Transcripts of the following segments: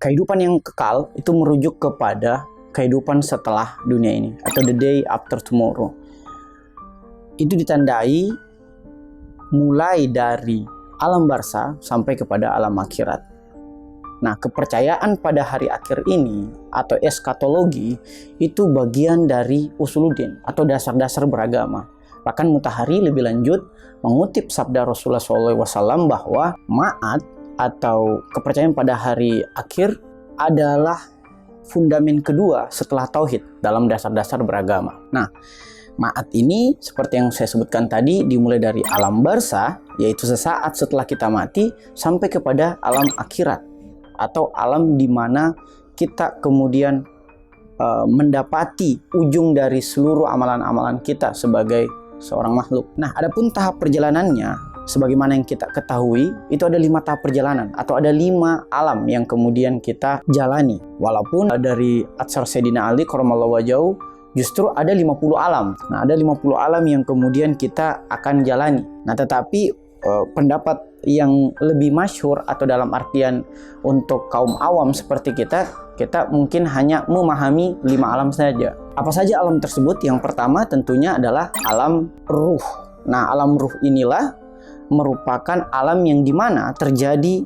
kehidupan yang kekal itu merujuk kepada kehidupan setelah dunia ini atau the day after tomorrow. Itu ditandai mulai dari alam barzah sampai kepada alam akhirat. Nah, kepercayaan pada hari akhir ini atau eskatologi itu bagian dari usuluddin atau dasar-dasar beragama. Bahkan Mutahari lebih lanjut mengutip sabda Rasulullah SAW bahwa ma'at atau kepercayaan pada hari akhir adalah fundamen kedua setelah tauhid dalam dasar-dasar beragama. Nah, ma'at ini seperti yang saya sebutkan tadi dimulai dari alam barzah, yaitu sesaat setelah kita mati, sampai kepada alam akhirat atau alam di mana kita kemudian mendapati ujung dari seluruh amalan-amalan kita sebagai seorang makhluk. Nah, adapun tahap perjalanannya, sebagaimana yang kita ketahui, itu ada 5 tahap perjalanan atau ada 5 alam yang kemudian kita jalani. Walaupun dari Atsar Sayyidina Ali karramallahu wajhahu justru ada 50 alam. Nah, ada 50 alam yang kemudian kita akan jalani. Nah, tetapi pendapat yang lebih masyhur atau dalam artian untuk kaum awam seperti kita mungkin hanya memahami 5 alam saja. Apa saja alam tersebut? Yang pertama tentunya adalah alam ruh. Nah, alam ruh inilah merupakan alam yang dimana terjadi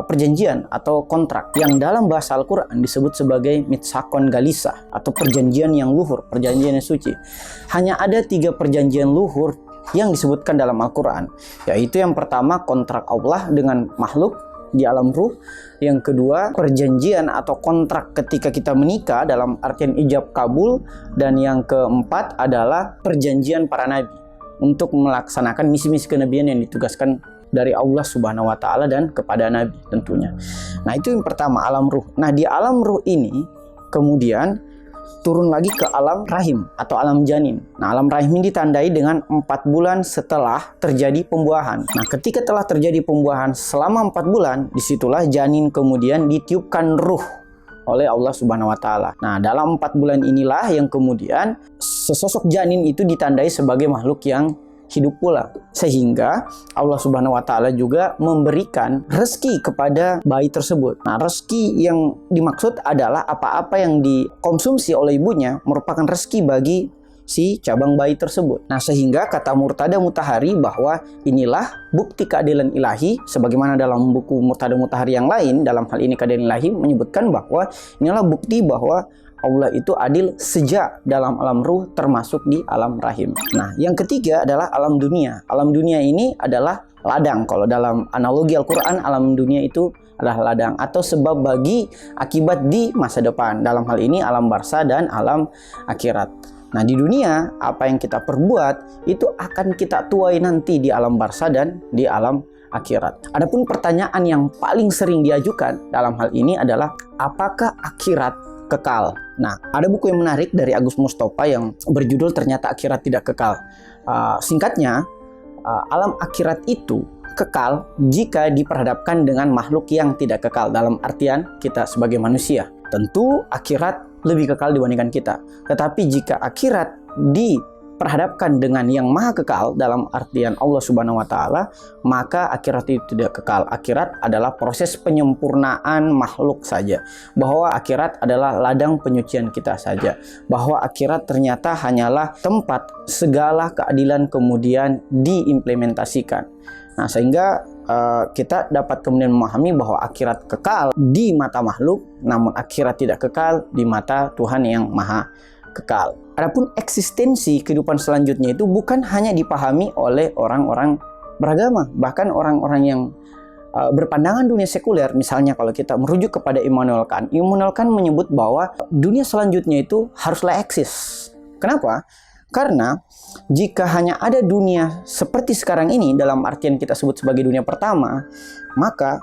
perjanjian atau kontrak yang dalam bahasa Al-Quran disebut sebagai mitsakon galisah atau perjanjian yang luhur, perjanjian yang suci. Hanya ada 3 perjanjian luhur yang disebutkan dalam Al-Quran, yaitu yang pertama kontrak Allah dengan makhluk di alam ruh, yang kedua perjanjian atau kontrak ketika kita menikah dalam artian ijab kabul, dan yang keempat adalah perjanjian para nabi untuk melaksanakan misi-misi kenabian yang ditugaskan dari Allah Subhanahu wa Ta'ala dan kepada nabi tentunya. Nah, itu yang pertama, alam ruh. Nah, di alam ruh ini kemudian turun lagi ke alam rahim atau alam janin. Nah, alam rahim ini ditandai dengan 4 bulan setelah terjadi pembuahan. Nah, ketika telah terjadi pembuahan selama 4 bulan, disitulah janin kemudian ditiupkan ruh oleh Allah Subhanahu wa Ta'ala. Nah, dalam 4 bulan inilah yang kemudian sesosok janin itu ditandai sebagai makhluk yang hidup pula, sehingga Allah Subhanahu wa Ta'ala juga memberikan rezeki kepada bayi tersebut. Nah, rezeki yang dimaksud adalah apa-apa yang dikonsumsi oleh ibunya merupakan rezeki bagi si cabang bayi tersebut. Nah, sehingga kata Murtada Mutahari bahwa inilah bukti keadilan ilahi, sebagaimana dalam buku Murtada Mutahari yang lain, dalam hal ini keadilan ilahi menyebutkan bahwa inilah bukti bahwa Allah itu adil sejak dalam alam ruh termasuk di alam rahim. Nah, yang ketiga adalah alam dunia. Alam dunia ini adalah ladang. Kalau dalam analogi Al-Quran, alam dunia itu adalah ladang atau sebab bagi akibat di masa depan. Dalam hal ini alam barzah dan alam akhirat. Nah, di dunia apa yang kita perbuat itu akan kita tuai nanti di alam barzah dan di alam akhirat. Adapun pertanyaan yang paling sering diajukan dalam hal ini adalah apakah akhirat kekal? Nah, ada buku yang menarik dari Agus Mustafa yang berjudul Ternyata Akhirat Tidak Kekal. Singkatnya, alam akhirat itu kekal jika diperhadapkan dengan makhluk yang tidak kekal, dalam artian kita sebagai manusia. Tentu akhirat lebih kekal dibandingkan kita. Tetapi jika akhirat diperhadapkan dengan yang maha kekal, dalam artian Allah Subhanahu wa Ta'ala, maka akhirat itu tidak kekal. Akhirat adalah proses penyempurnaan makhluk saja, bahwa akhirat adalah ladang penyucian kita saja, bahwa akhirat ternyata hanyalah tempat segala keadilan kemudian diimplementasikan. Nah, sehingga kita dapat kemudian memahami bahwa akhirat kekal di mata makhluk, namun akhirat tidak kekal di mata Tuhan yang maha kekal. Adapun eksistensi kehidupan selanjutnya itu bukan hanya dipahami oleh orang-orang beragama, bahkan orang-orang yang berpandangan dunia sekuler. Misalnya kalau kita merujuk kepada Immanuel Kant menyebut bahwa dunia selanjutnya itu haruslah eksis. Kenapa? Karena jika hanya ada dunia seperti sekarang ini, dalam artian kita sebut sebagai dunia pertama, maka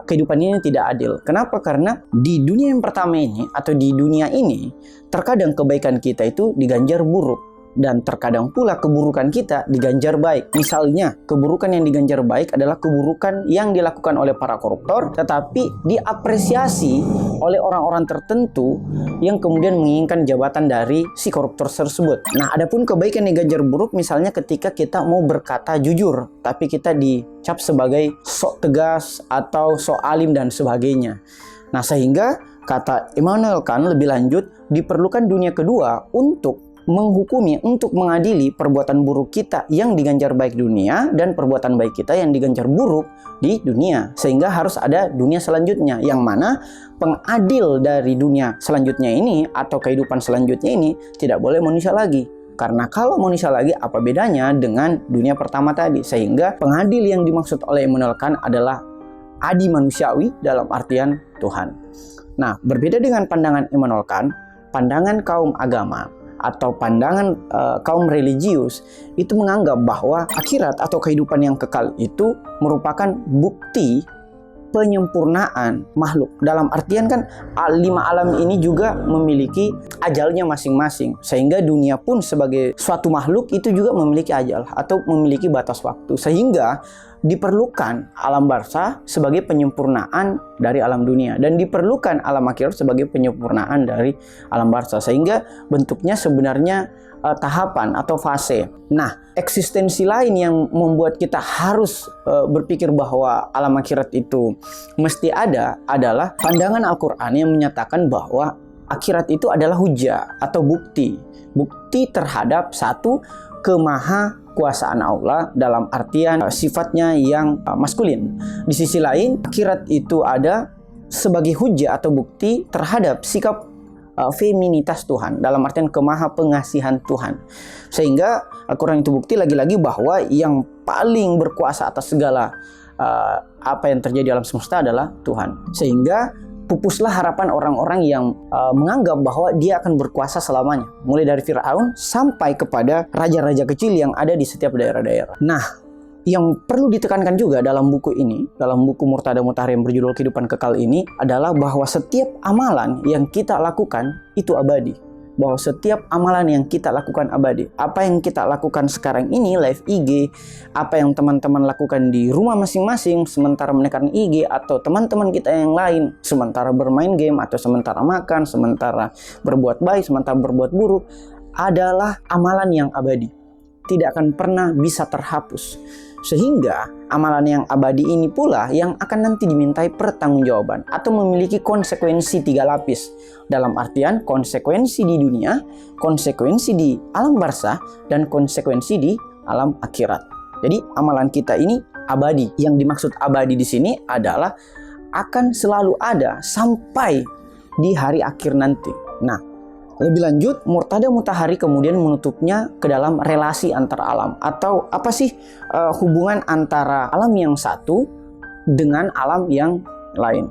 kehidupan ini tidak adil. Kenapa? Karena di dunia yang pertama ini atau di dunia ini terkadang kebaikan kita itu diganjar buruk, dan terkadang pula keburukan kita diganjar baik. Misalnya, keburukan yang diganjar baik adalah keburukan yang dilakukan oleh para koruptor, tetapi diapresiasi oleh orang-orang tertentu yang kemudian menginginkan jabatan dari si koruptor tersebut. Nah, adapun kebaikan yang diganjar buruk, misalnya ketika kita mau berkata jujur, tapi kita dicap sebagai sok tegas atau sok alim dan sebagainya. Nah, sehingga kata Immanuel Kant lebih lanjut, diperlukan dunia kedua untuk menghukumi, untuk mengadili perbuatan buruk kita yang diganjar baik dunia dan perbuatan baik kita yang diganjar buruk di dunia. Sehingga harus ada dunia selanjutnya, yang mana pengadil dari dunia selanjutnya ini atau kehidupan selanjutnya ini tidak boleh manusia lagi. Karena kalau manusia lagi, apa bedanya dengan dunia pertama tadi? Sehingga pengadil yang dimaksud oleh Immanuel Kant adalah adi manusiawi dalam artian Tuhan. Nah, berbeda dengan pandangan Immanuel Kant, pandangan kaum agama atau pandangan kaum religius itu menganggap bahwa akhirat atau kehidupan yang kekal itu merupakan bukti penyempurnaan makhluk. Dalam artian kan 5 alam ini juga memiliki ajalnya masing-masing, sehingga dunia pun sebagai suatu makhluk itu juga memiliki ajal atau memiliki batas waktu, sehingga diperlukan alam barzah sebagai penyempurnaan dari alam dunia dan diperlukan alam akhirat sebagai penyempurnaan dari alam barzah, sehingga bentuknya sebenarnya tahapan atau fase. Nah, eksistensi lain yang membuat kita harus berpikir bahwa alam akhirat itu mesti ada adalah pandangan Al-Quran yang menyatakan bahwa akhirat itu adalah hujjah atau bukti terhadap satu kemahakuasaan Allah dalam artian sifatnya yang maskulin. Di sisi lain, akhirat itu ada sebagai hujjah atau bukti terhadap sikap feminitas Tuhan dalam artian kemahapengasihan Tuhan. Sehingga Al-Quran itu bukti lagi-lagi bahwa yang paling berkuasa atas segala apa yang terjadi alam semesta adalah Tuhan. Sehingga pupuslah harapan orang-orang yang menganggap bahwa dia akan berkuasa selamanya, mulai dari Fir'aun sampai kepada raja-raja kecil yang ada di setiap daerah-daerah. Nah, yang perlu ditekankan juga dalam buku ini, dalam buku Murtada Mutahhar yang berjudul Kehidupan Kekal ini adalah bahwa setiap amalan yang kita lakukan itu abadi. Bahwa setiap amalan yang kita lakukan abadi. Apa yang kita lakukan sekarang ini live IG, apa yang teman-teman lakukan di rumah masing-masing sementara menekan IG, atau teman-teman kita yang lain sementara bermain game, atau sementara makan, sementara berbuat baik, sementara berbuat buruk, adalah amalan yang abadi, tidak akan pernah bisa terhapus. Sehingga amalan yang abadi ini pula yang akan nanti dimintai pertanggungjawaban atau memiliki konsekuensi 3 lapis. Dalam artian konsekuensi di dunia, konsekuensi di alam barzah, dan konsekuensi di alam akhirat. Jadi amalan kita ini abadi. Yang dimaksud abadi di sini adalah akan selalu ada sampai di hari akhir nanti. Nah, lebih lanjut, Murtada Mutahhari kemudian menutupnya ke dalam relasi antar alam, atau apa sih hubungan antara alam yang satu dengan alam yang lain.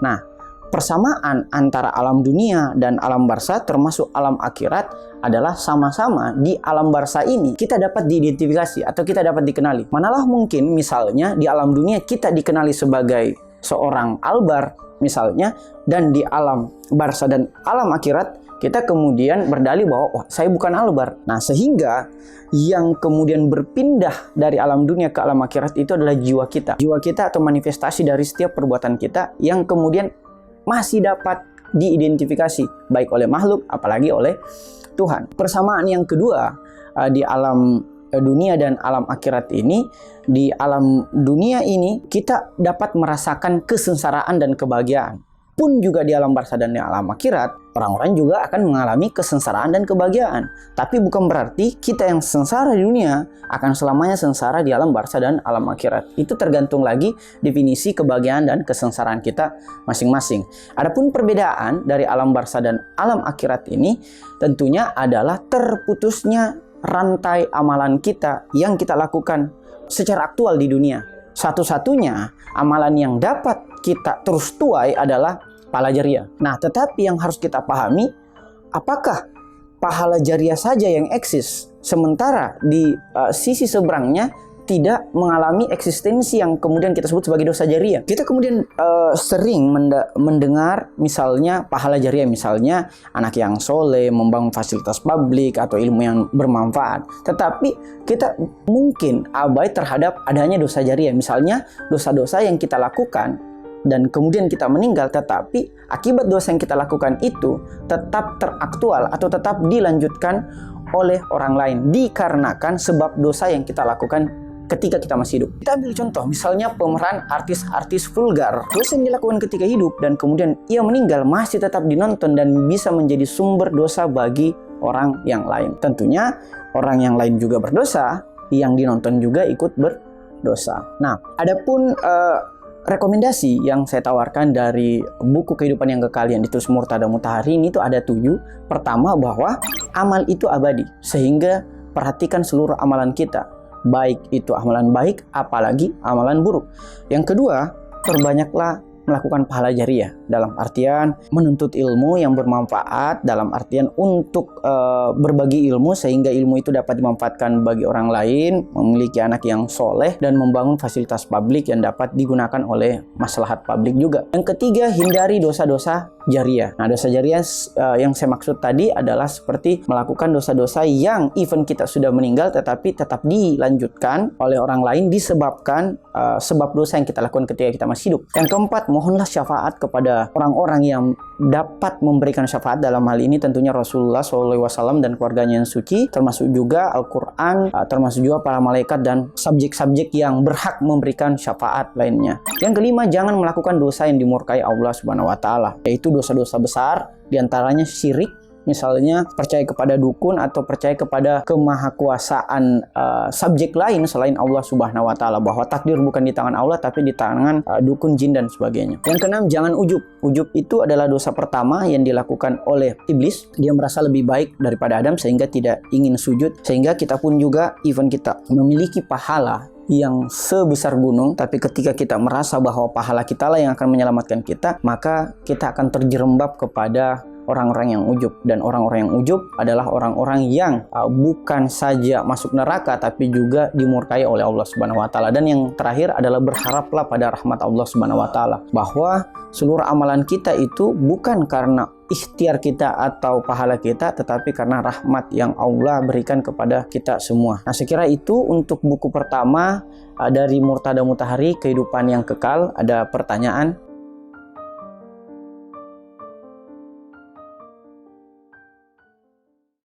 Nah, persamaan antara alam dunia dan alam barzah termasuk alam akhirat adalah sama-sama di alam barzah ini kita dapat diidentifikasi atau kita dapat dikenali. Manalah mungkin misalnya di alam dunia kita dikenali sebagai seorang albar misalnya, dan di alam barzah dan alam akhirat kita kemudian berdalih bahwa wah, saya bukan albar. Nah, sehingga yang kemudian berpindah dari alam dunia ke alam akhirat itu adalah jiwa kita. Jiwa kita atau manifestasi dari setiap perbuatan kita yang kemudian masih dapat diidentifikasi baik oleh makhluk apalagi oleh Tuhan. Persamaan yang kedua di alam dunia dan alam akhirat ini, di alam dunia ini kita dapat merasakan kesengsaraan dan kebahagiaan. Pun juga di alam barzah dan di alam akhirat, orang-orang juga akan mengalami kesengsaraan dan kebahagiaan. Tapi bukan berarti kita yang sengsara di dunia akan selamanya sengsara di alam barzah dan alam akhirat. Itu tergantung lagi definisi kebahagiaan dan kesengsaraan kita masing-masing. Adapun perbedaan dari alam barzah dan alam akhirat ini tentunya adalah terputusnya rantai amalan kita yang kita lakukan secara aktual di dunia. Satu-satunya amalan yang dapat kita terus tuai adalah pahala jariah. Nah, tetapi yang harus kita pahami, apakah pahala jariah saja yang eksis, sementara di sisi seberangnya tidak mengalami eksistensi yang kemudian kita sebut sebagai dosa jariah. Kita kemudian sering mendengar misalnya pahala jariah, misalnya anak yang soleh, membangun fasilitas publik atau ilmu yang bermanfaat. Tetapi kita mungkin abai terhadap adanya dosa jariah, misalnya dosa-dosa yang kita lakukan dan kemudian kita meninggal, tetapi akibat dosa yang kita lakukan itu tetap teraktual atau tetap dilanjutkan oleh orang lain dikarenakan sebab dosa yang kita lakukan ketika kita masih hidup. Kita ambil contoh, misalnya pemeran artis-artis vulgar. Dosa yang dilakukan ketika hidup dan kemudian ia meninggal masih tetap dinonton dan bisa menjadi sumber dosa bagi orang yang lain. Tentunya orang yang lain juga berdosa, yang dinonton juga ikut berdosa. Nah, adapun rekomendasi yang saya tawarkan dari buku Kehidupan yang Kekal yang ditulis Murtada Mutahari ini tuh ada 7. Pertama, bahwa amal itu abadi, sehingga perhatikan seluruh amalan kita, baik itu amalan baik apalagi amalan buruk. Yang kedua, perbanyaklah melakukan pahala jariah, dalam artian menuntut ilmu yang bermanfaat, dalam artian untuk berbagi ilmu sehingga ilmu itu dapat dimanfaatkan bagi orang lain, memiliki anak yang soleh, dan membangun fasilitas publik yang dapat digunakan oleh maslahat publik juga. Yang ketiga, hindari dosa-dosa jariah. Nah, dosa jariah yang saya maksud tadi adalah seperti melakukan dosa-dosa yang even kita sudah meninggal tetapi tetap dilanjutkan oleh orang lain disebabkan sebab dosa yang kita lakukan ketika kita masih hidup. Yang keempat, mohonlah syafaat kepada orang-orang yang dapat memberikan syafaat. Dalam hal ini tentunya Rasulullah SAW dan keluarganya yang suci, termasuk juga Al-Quran, termasuk juga para malaikat dan subjek-subjek yang berhak memberikan syafaat lainnya. Yang kelima, jangan melakukan dosa yang dimurkai Allah Subhanahu wa Ta'ala, yaitu dosa-dosa besar, diantaranya syirik, misalnya percaya kepada dukun atau percaya kepada kemahakuasaan subjek lain selain Allah Subhanahu wa Ta'ala, bahwa takdir bukan di tangan Allah tapi di tangan dukun, jin, dan sebagainya. Yang keenam, jangan ujub. Ujub itu adalah dosa pertama yang dilakukan oleh iblis. Dia merasa lebih baik daripada Adam sehingga tidak ingin sujud, sehingga kita pun juga, even kita memiliki pahala yang sebesar gunung, tapi ketika kita merasa bahwa pahala kita lah yang akan menyelamatkan kita, maka kita akan terjerembab kepada orang-orang yang ujub. Dan orang-orang yang ujub adalah orang-orang yang bukan saja masuk neraka tapi juga dimurkai oleh Allah Subhanahu wa Ta'ala. Dan yang terakhir adalah berharaplah pada rahmat Allah Subhanahu wa Ta'ala, bahwa seluruh amalan kita itu bukan karena ikhtiar kita atau pahala kita, tetapi karena rahmat yang Allah berikan kepada kita semua. Nah, saya kira itu untuk buku pertama dari Murtada Mutahari, Kehidupan yang Kekal. Ada pertanyaan?